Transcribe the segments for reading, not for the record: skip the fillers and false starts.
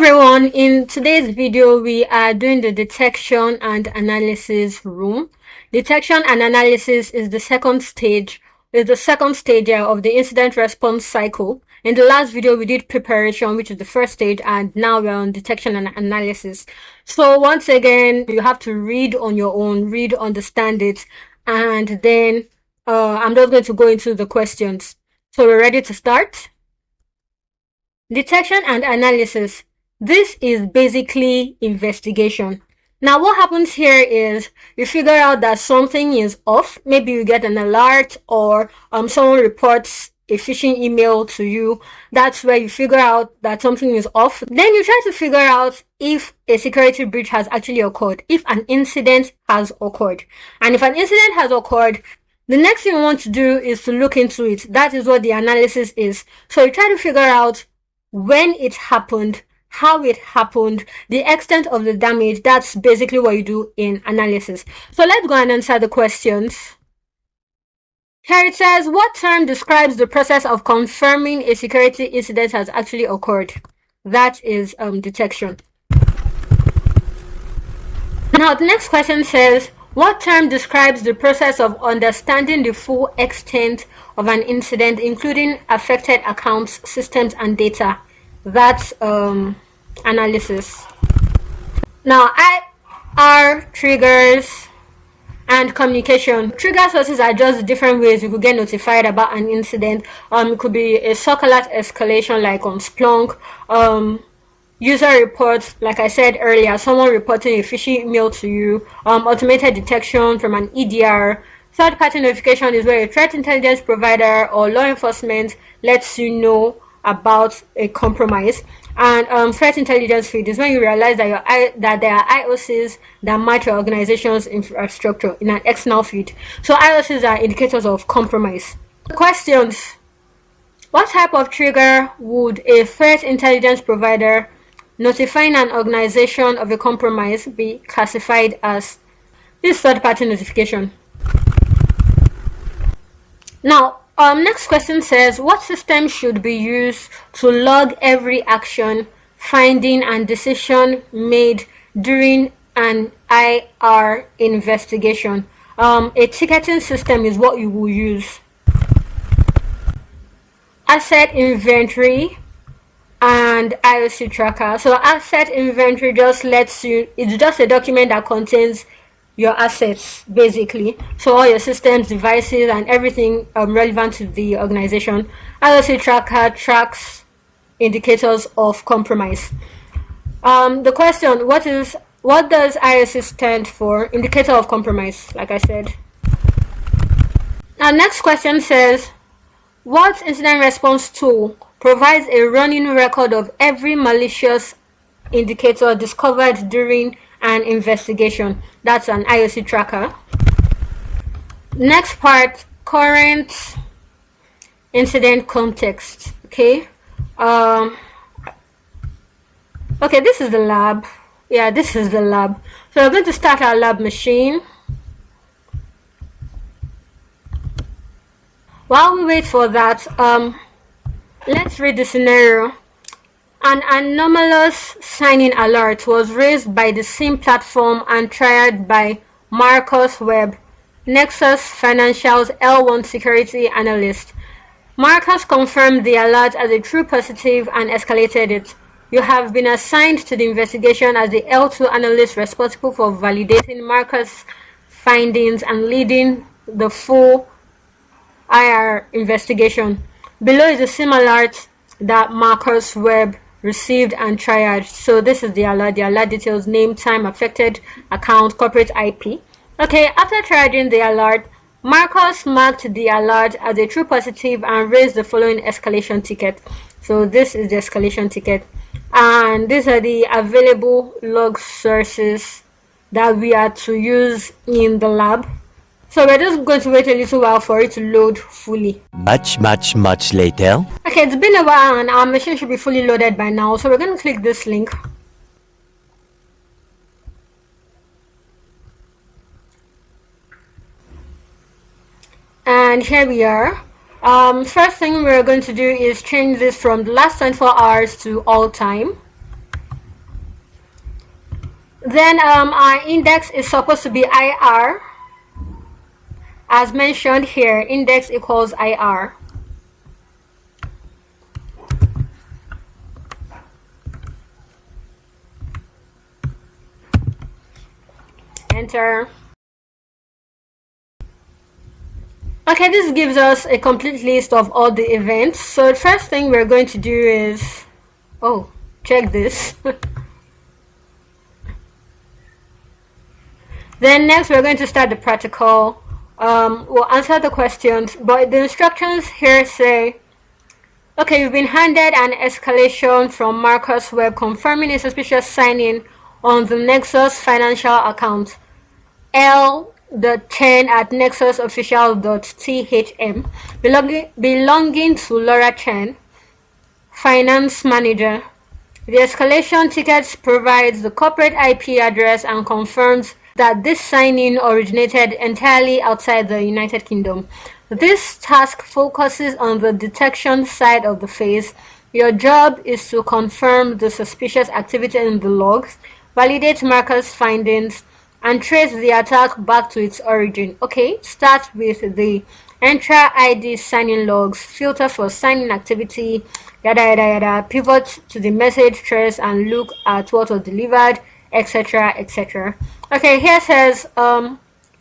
Everyone, in today's video we are doing the detection and analysis room. Detection and analysis is the second stage of the incident response cycle. In the last video we did preparation, which is the first stage, and now we're on detection and analysis. So once again, you have to read on your own, understand it, and then I'm just going to go into the questions. So we're ready to start? Detection and analysis. This is basically investigation. Now what happens here is you figure out that something is off. Maybe you get an alert, or someone reports a phishing email to you. That's where you figure out that something is off. Then you try to figure out if a security breach has actually occurred, if an incident has occurred. And if an incident has occurred, the next thing you want to do is to look into it. That is what the analysis is. So you try to figure out when it happened, how it happened, the extent of the damage. That's basically what you do in analysis. So let's go and answer the questions. Here it says, what term describes the process of confirming a security incident has actually occurred? That is detection. Now the next question says, what term describes the process of understanding the full extent of an incident, including affected accounts, systems, and data? That's analysis. Now, IR triggers and communication. Trigger sources are just different ways you could get notified about an incident. It could be a SOC alert escalation, like on Splunk. User reports, like I said earlier, someone reporting a phishing email to you. Automated detection from an EDR. Third-party notification is where a threat intelligence provider or law enforcement lets you know about a compromise. And threat intelligence feed is when you realize that there are IOCs that match your organization's infrastructure in an external feed. So IOCs are indicators of compromise. Questions. What type of trigger would a threat intelligence provider notifying an organization of a compromise be classified as? This third-party notification. Now, next question says, what system should be used to log every action, finding, and decision made during an IR investigation? A ticketing system is what you will use. Asset inventory and IOC tracker. So asset inventory just lets you, it's just a document that contains your assets, basically. So all your systems, devices, and everything relevant to the organization. IOC tracker tracks indicators of compromise. The question, what does IOC stand for? Indicator of compromise, like I said. Now next question says, what incident response tool provides a running record of every malicious indicator discovered during an investigation? That's an IOC tracker. Next part, current incident context. Okay, this is the lab. Yeah, this is the lab. So we're going to start our lab machine. While we wait for that, let's read the scenario. An anomalous sign-in alert was raised by the SIM platform and tried by Marcus Webb, Nexus Financial's L1 security analyst. Marcus confirmed the alert as a true positive and escalated it. You have been assigned to the investigation as the L2 analyst responsible for validating Marcus' findings and leading the full IR investigation. Below is a SIM alert that Marcus Webb received and triaged. So this is the alert. The alert details: name, time, affected account, corporate IP. Okay, after triaging the alert, Marcus marked the alert as a true positive and raised the following escalation ticket. So this is the escalation ticket, and these are the available log sources that we are to use in the lab. So we're just going to wait a little while for it to load fully. Much later. Okay, it's been a while and our machine should be fully loaded by now. So we're going to click this link. And here we are. First thing we're going to do is change this from the last 24 hours to all time. Then our index is supposed to be IR. As mentioned here, index equals IR. Enter. Okay, this gives us a complete list of all the events. So the first thing we're going to do is, oh, check this. Then next we're going to start the practical. We'll answer the questions, but the instructions here say, okay, you've been handed an escalation from Marcus Webb confirming a suspicious sign-in on the Nexus financial account L.10@nexusofficial.thm belonging to Laura Chen, finance manager. The escalation ticket provides the corporate IP address and confirms that this sign-in originated entirely outside the United Kingdom. This task focuses on the detection side of the phase. Your job is to confirm the suspicious activity in the logs, validate Marcus' findings, and trace the attack back to its origin. Okay, start with the Entra ID sign-in logs, filter for sign-in activity, yada yada yada, pivot to the message trace and look at what was delivered, etc, etc. Okay, here says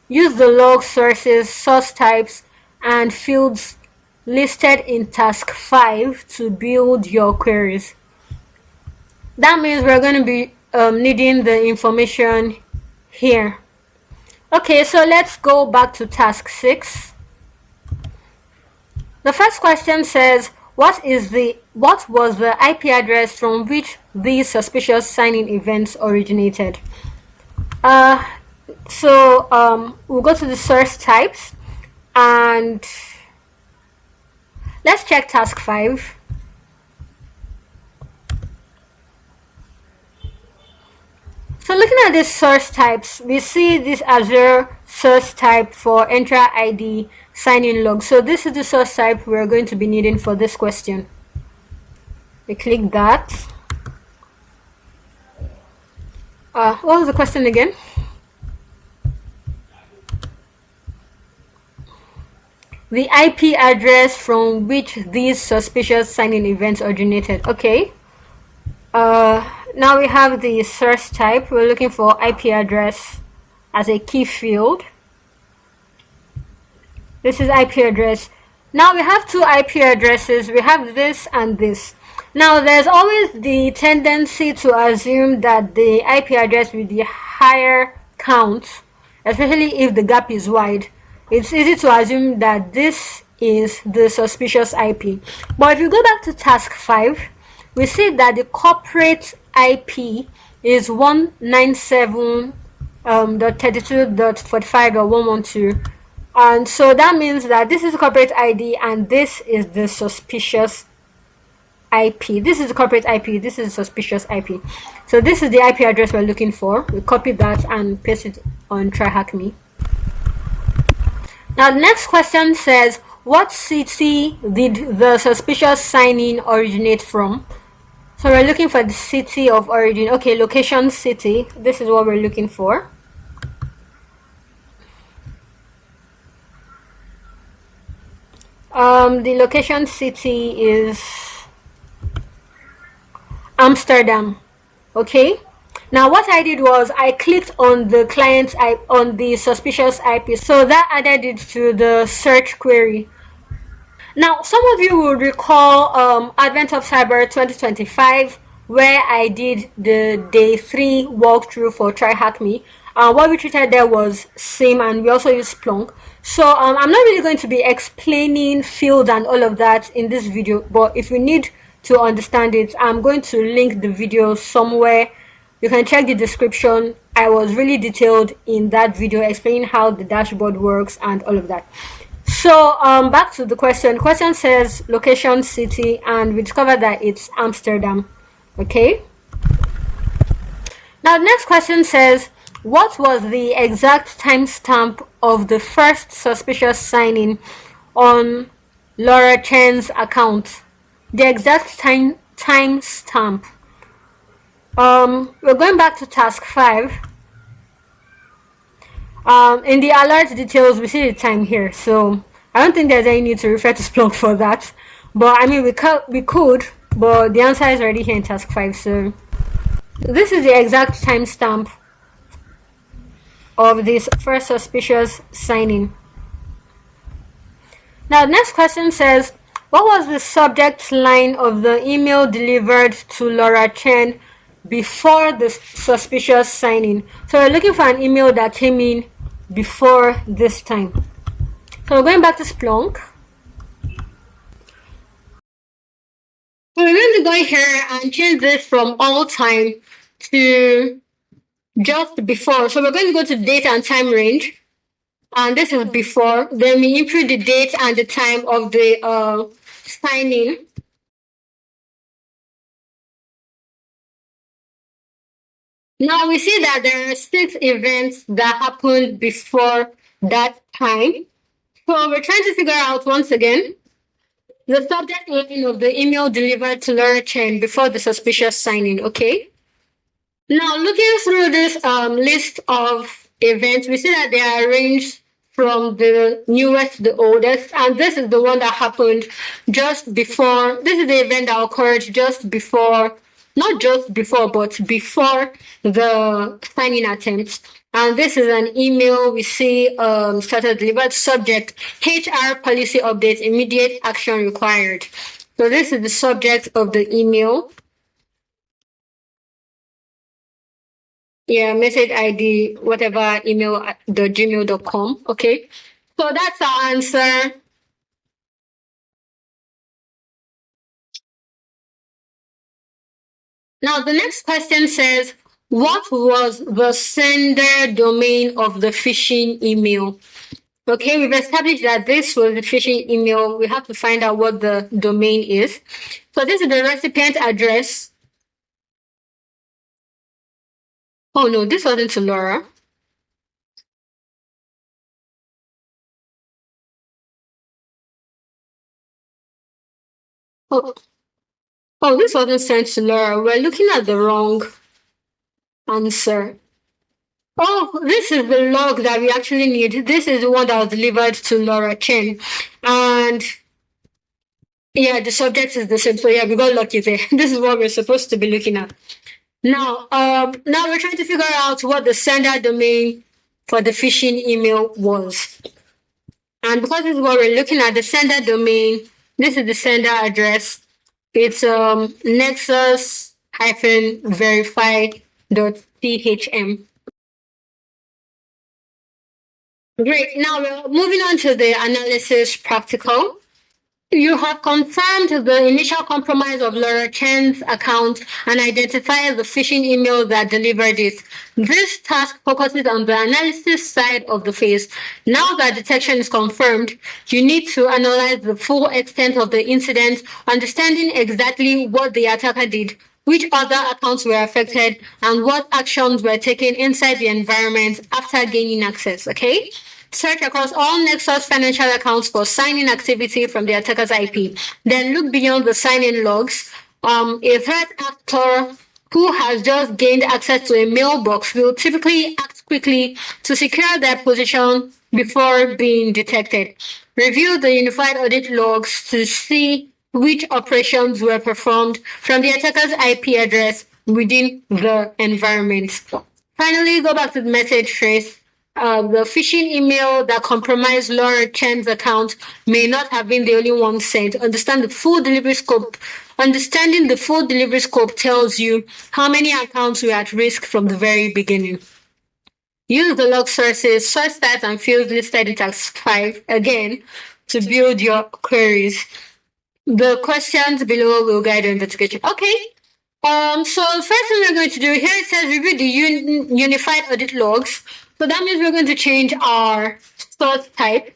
use the log sources, source types, and fields listed in task 5 to build your queries. That means we're going to be needing the information here. Okay, so let's go back to task 6. The first question says, what was the IP address from which these suspicious sign-in events originated? We'll go to the source types and let's check task 5. So looking at these source types, we see this Azure source type for Entra ID sign-in log. So this is the source type we're going to be needing for this question. We click that. What was the question again? The IP address from which these suspicious sign-in events originated. Okay. Now we have the source type. We're looking for IP address as a key field. This is IP address. Now we have two IP addresses. We have this and this. Now there's always the tendency to assume that the IP address with the higher count, especially if the gap is wide, it's easy to assume that this is the suspicious IP. But if you go back to task 5, we see that the corporate IP is 197.32.45.112, and so that means that this is the corporate ID and this is the suspicious IP. This is the corporate IP, this is the suspicious IP. So this is the IP address we're looking for. We copy that and paste it on TryHackMe. Now the next question says, what city did the suspicious sign-in originate from? So we're looking for the city of origin. Okay, location city. This is what we're looking for. The location city is Amsterdam. Okay. Now what I did was I clicked on the client's IP, on the suspicious IP, so that added it to the search query. Now some of you will recall Advent of Cyber 2025, where I did the day 3 walkthrough for TryHackMe. What we treated there was SIM, and we also used Splunk. So I'm not really going to be explaining fields and all of that in this video, but if you need to understand it, I'm going to link the video somewhere. You can check the description. I was really detailed in that video explaining how the dashboard works and all of that. So back to the question. The question says location city, and we discovered that it's Amsterdam. Okay. Now the next question says, what was the exact timestamp of the first suspicious sign-in on Laura Chen's account? The exact timestamp. We're going back to task 5. In the alert details, we see the time here, so I don't think there's any need to refer to Splunk for that. But I mean, we could, but the answer is already here in task 5. So this is the exact timestamp of this first suspicious signing. Now, the next question says, what was the subject line of the email delivered to Laura Chen before the suspicious signing? So we're looking for an email that came in before this time. So we're going back to Splunk. So we're going to go here and change this from all time to just before. So we're going to go to date and time range. And this is before. Then we input the date and the time of the signing. Now we see that there are 6 events that happened before that time. So we're trying to figure out once again the subject line of the email delivered to Laura Chen before the suspicious signing, okay? Now looking through this list of events, we see that they are arranged from the newest to the oldest, and this is the one that happened just before. This is the event that occurred just before, not just before, but before the signing attempt. And this is an email we see started delivered, subject HR policy update, immediate action required. So this is the subject of the email. Yeah, message ID, whatever, email at the gmail.com. Okay. So that's our answer. Now, the next question says, what was the sender domain of the phishing email? Okay, we've established that this was the phishing email. We have to find out what the domain is. So this is the recipient address. Oh no, this wasn't to Laura. Oh, oh, this wasn't sent to Laura. We're looking at the wrong answer. Oh, this is the log that we actually need. This is the one that was delivered to Laura Chen. And yeah, the subject is the same. So yeah, we got lucky there. This is what we're supposed to be looking at. Now we're trying to figure out what the sender domain for the phishing email was. And because this is what we're looking at, the sender domain, this is the sender address. It's nexus-verify.thm. Great. Now we're moving on to the analysis practical. You have confirmed the initial compromise of Laura Chen's account and identified the phishing email that delivered it. This task focuses on the analysis side of the phase. Now that detection is confirmed, you need to analyze the full extent of the incident, understanding exactly what the attacker did, which other accounts were affected, and what actions were taken inside the environment after gaining access, okay? Search across all Nexus financial accounts for sign-in activity from the attacker's IP. Then look beyond the sign-in logs. A threat actor who has just gained access to a mailbox will typically act quickly to secure their position before being detected. Review the unified audit logs to see which operations were performed from the attacker's IP address within the environment. Finally, go back to the message trace. The phishing email that compromised Laura Chen's account may not have been the only one sent. Understanding the full delivery scope tells you how many accounts were at risk from the very beginning. Use the log sources, source types, and fields listed in task 5 again to build your queries. The questions below will guide your investigation. Okay. So first thing we're going to do here, it says review the unified audit logs. So that means we're going to change our source type.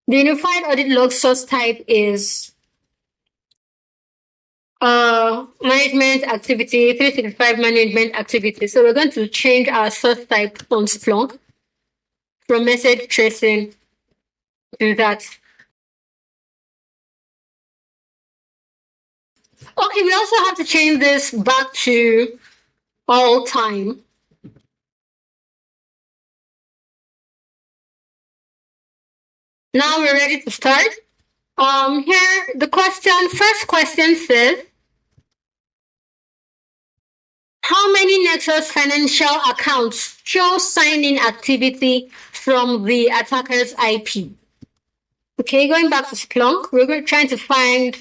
The unified audit log source type is management activity, 365 management activity. So we're going to change our source type on Splunk from message tracing to that. Okay, we also have to change this back to all time. Now we're ready to start. Here the first question says, how many Nexus financial accounts show sign-in activity from the attacker's IP? Okay, going back to Splunk, we're trying to find.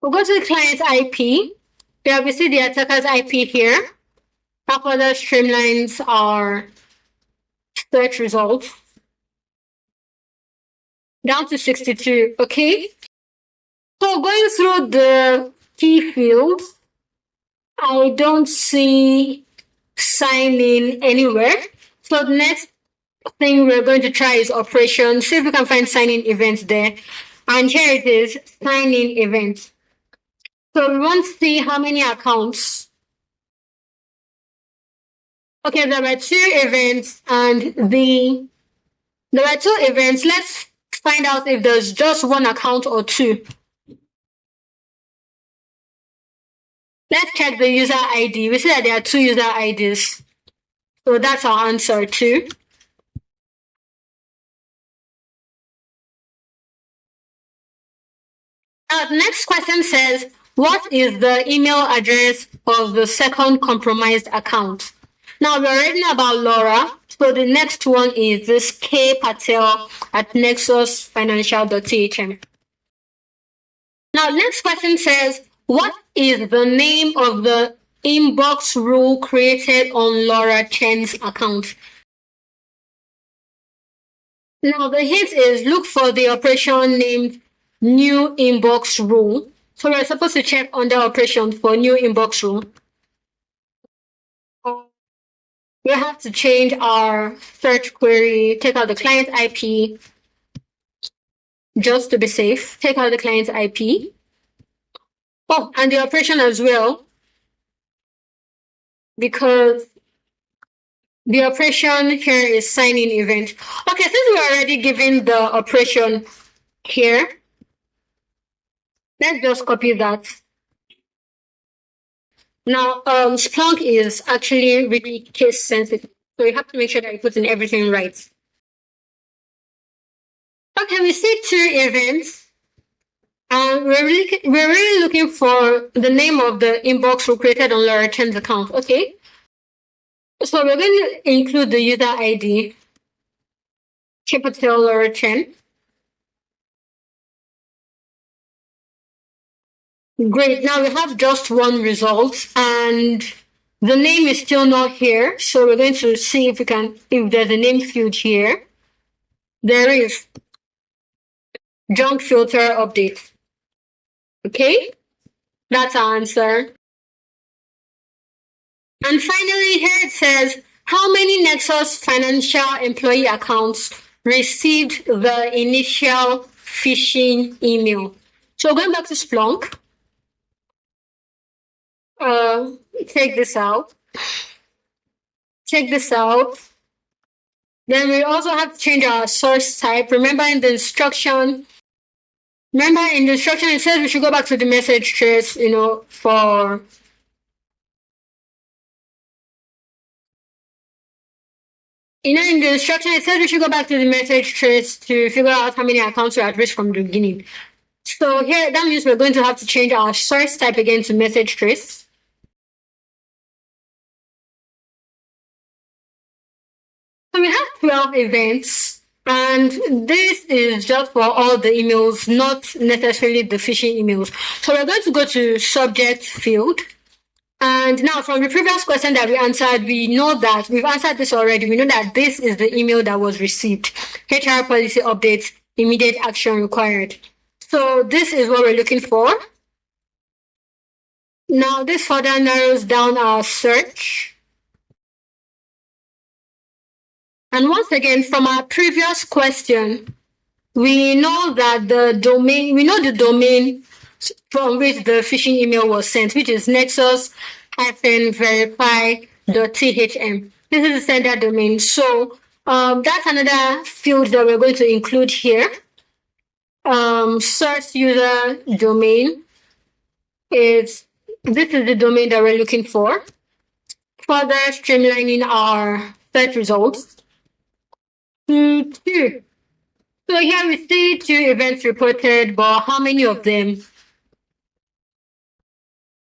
We'll go to the client's IP. There we see the attacker's IP here. That further streamlines our search results down to 62. Okay. So going through the key fields, I don't see sign in anywhere. So the next thing we're going to try is operation. See if we can find sign in events there. And here it is, sign in events. So we want to see how many accounts. Okay, there were two events and there were two events. Let's find out if there's just one account or two. Let's check the user ID. We see that there are two user IDs. So that's our answer too. Now, the next question says, what is the email address of the second compromised account? Now, we're reading about Laura. So the next one is this K Patel at nexusfinancial.thm. Now, next question says, what is the name of the inbox rule created on Laura Chen's account? Now, the hint is look for the operation named new inbox rule. So we're supposed to check under operations for new inbox rule. We have to change our search query, take out the client IP, just to be safe. Take out the client's IP. Oh, and the operation as well, because the operation here is sign-in event. Okay, since we're already given the operation here, let's just copy that. Now, Splunk is actually really case sensitive, so you have to make sure that you put in everything right. Okay, we see two events, and we're really looking for the name of the inbox who created on Laura Chen's account. Okay, so we're going to include the user ID, Capital Laura Chen. Great. Now we have just one result, and the name is still not here. So we're going to see if there's a name field here. There is. Junk filter update. Okay, that's our answer. And finally, here it says, how many Nexus financial employee accounts received the initial phishing email? So going back to Splunk, take this out. Check this out. Then we also have to change our source type. Remember in the instruction, it says we should go back to the message trace, for in the instruction, it says we should go back to the message trace to figure out how many accounts are at risk from the beginning. So here, that means we're going to have to change our source type again to message trace. So we have 12 events, and this is just for all the emails, not necessarily the phishing emails. So we're going to go to subject field. And now from the previous question that we answered, we know that we've answered this already. We know that this is the email that was received. HR policy update, immediate action required. So this is what we're looking for. Now this further narrows down our search. And once again, from our previous question, we know that the domain from which the phishing email was sent, which is nexus-verify.thm. This is the sender domain. So that's another field that we're going to include here. Source user domain. This is the domain that we're looking for. Further streamlining our search results to two. So here we see 2 events reported, but how many of them?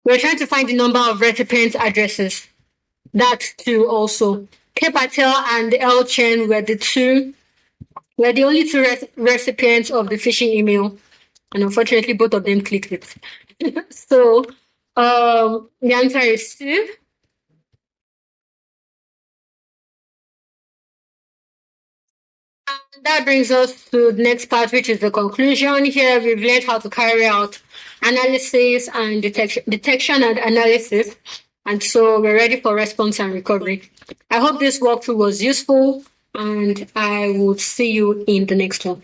We're trying to find the number of recipient addresses. That too also. K Patel and L Chen were the only two recipients of the phishing email. And unfortunately, both of them clicked it. So the answer is 2. And that brings us to the next part, which is the conclusion. Here we've learned how to carry out analysis and detection and analysis. And so we're ready for response and recovery. I hope this walkthrough was useful, and I will see you in the next one.